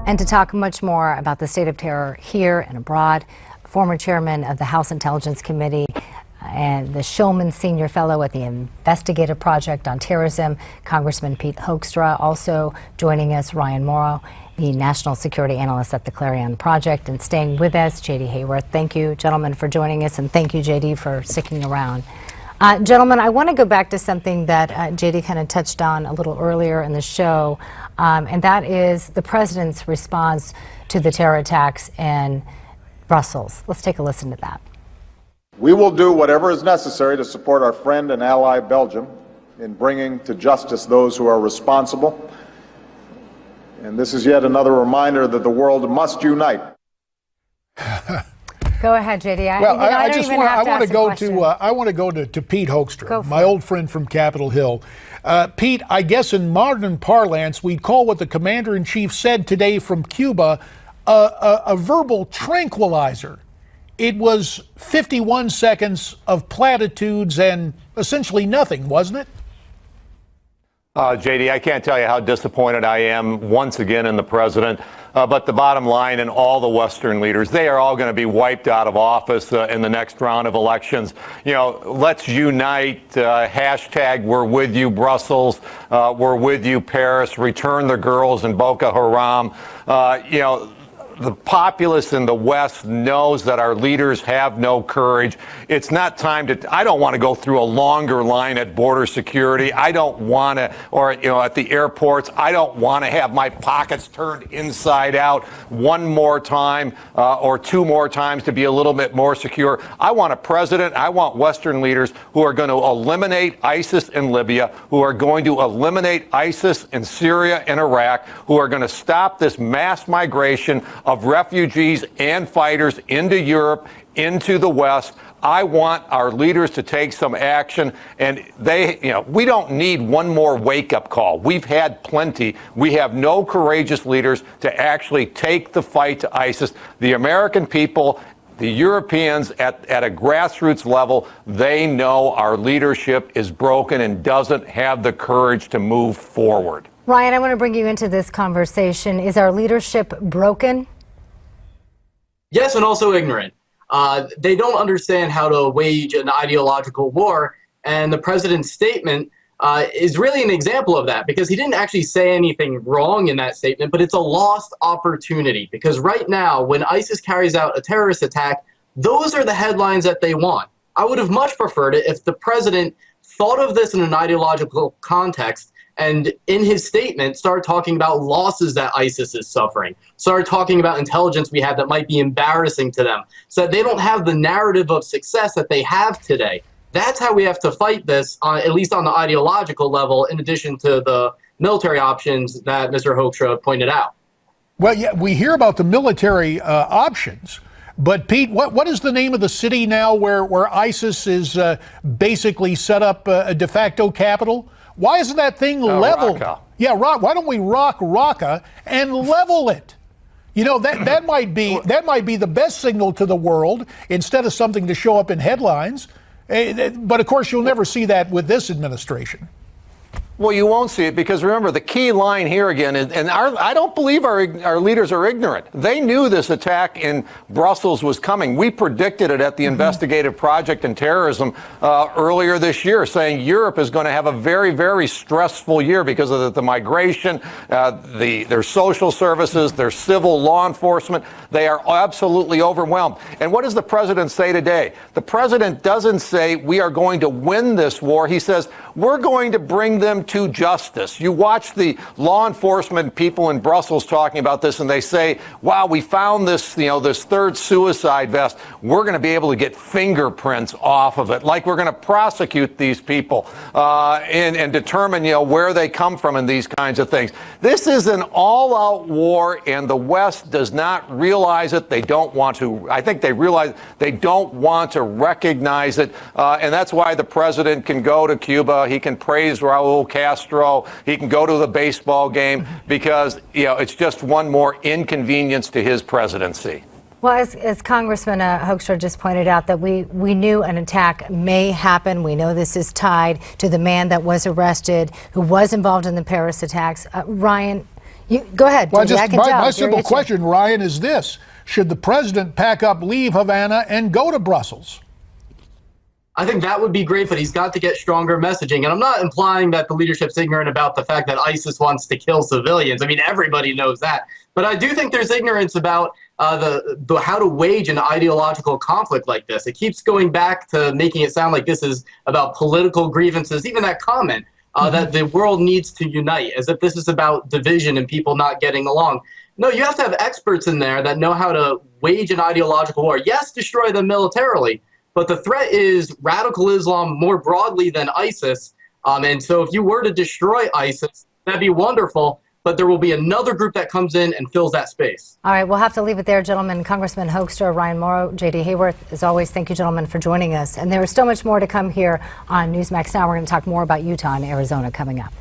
And to talk much more about the state of terror here and abroad, former chairman of the House Intelligence Committee and the Shulman Senior Fellow at the Investigative Project on Terrorism, Congressman Pete Hoekstra. Also joining us, Ryan Mauro, the National Security Analyst at the Clarion Project. And staying with us, J.D. Hayworth. Thank you, gentlemen, for joining us, and thank you, J.D., for sticking around. Gentlemen, I want to go back to something that J.D. kind of touched on a little earlier in the show, and that is the president's response to the terror attacks in Brussels. Let's take a listen to that. We will do whatever is necessary to support our friend and ally Belgium in bringing to justice those who are responsible. And this is yet another reminder that the world must unite. Go ahead, JD. I want to go to Pete Hoekstra, my old friend from Capitol Hill. Pete, I guess in modern parlance, we'd call what the commander-in-chief said today from Cuba a verbal tranquilizer. It was 51 seconds of platitudes and essentially nothing, wasn't it? JD, I can't tell you how disappointed I am once again in the president. But the bottom line, and all the Western leaders, they are all going to be wiped out of office in the next round of elections. You know, let's unite. Hashtag we're with you, Brussels. We're with you, Paris. Return the girls in Boko Haram. The populace in the West knows that our leaders have no courage. It's not time to, I don't want to go through a longer line at border security. I don't want to, or, at the airports, I don't want to have my pockets turned inside out one more time or two more times to be a little bit more secure. I want a president, I want Western leaders who are going to eliminate ISIS in Libya, who are going to eliminate ISIS in Syria and Iraq, who are going to stop this mass migration of refugees and fighters into Europe, into the West. I want our leaders to take some action, and we don't need one more wake-up call. We've had plenty. We have no courageous leaders to actually take the fight to ISIS. The American people, the Europeans at a grassroots level, they know our leadership is broken and doesn't have the courage to move forward. Ryan, I want to bring you into this conversation. Is our leadership broken? Yes, and also ignorant. They don't understand how to wage an ideological war, and the president's statement is really an example of that, because he didn't actually say anything wrong in that statement, but it's a lost opportunity, because right now, when ISIS carries out a terrorist attack, those are the headlines that they want. I would have much preferred it if the president thought of this in an ideological context and in his statement started talking about losses that ISIS is suffering, started talking about intelligence we have that might be embarrassing to them, so that they don't have the narrative of success that they have today. That's how we have to fight this, at least on the ideological level, in addition to the military options that Mr. Hoekstra pointed out. Well, yeah, we hear about the military options, but Pete, what is the name of the city now where ISIS is basically set up a de facto capital? Why isn't that thing leveled? Raqqa. Yeah, why don't we rock Raqqa and level it? That might be the best signal to the world instead of something to show up in headlines. But of course, you'll never see that with this administration. Well, you won't see it because, remember, the key line here again is, and I don't believe our leaders are ignorant. They knew this attack in Brussels was coming. We predicted it at the Investigative Project on Terrorism earlier this year, saying Europe is going to have a very, very stressful year because of the migration, their social services, their civil law enforcement. They are absolutely overwhelmed. And what does the president say today? The president doesn't say we are going to win this war. He says we're going to bring them to justice. You watch the law enforcement people in Brussels talking about this, and they say, wow, we found this, this third suicide vest. We're going to be able to get fingerprints off of it, like we're going to prosecute these people and determine, where they come from and these kinds of things. This is an all-out war, and the West does not realize it. They don't want to. I think they realize they don't want to recognize it, and that's why the president can go to Cuba. He can praise Raul Castro. He can go to the baseball game because, it's just one more inconvenience to his presidency. Well, as Congressman Hoekstra just pointed out, that we knew an attack may happen. We know this is tied to the man that was arrested, who was involved in the Paris attacks. Ryan, Go ahead. Well, Judy, just my simple question, Ryan, is this. Should the president pack up, leave Havana, and go to Brussels? I think that would be great, but he's got to get stronger messaging. And I'm not implying that the leadership's ignorant about the fact that ISIS wants to kill civilians. I mean, everybody knows that. But I do think there's ignorance about the how to wage an ideological conflict like this. It keeps going back to making it sound like this is about political grievances. Even that comment that the world needs to unite, as if this is about division and people not getting along. No, you have to have experts in there that know how to wage an ideological war. Yes, destroy them militarily, but the threat is radical Islam more broadly than ISIS. And so if you were to destroy ISIS, that'd be wonderful, but there will be another group that comes in and fills that space. All right, we'll have to leave it there, gentlemen. Congressman Hoekstra, Ryan Mauro, J.D. Hayworth, as always, thank you, gentlemen, for joining us. And there is so much more to come here on Newsmax Now. We're going to talk more about Utah and Arizona coming up.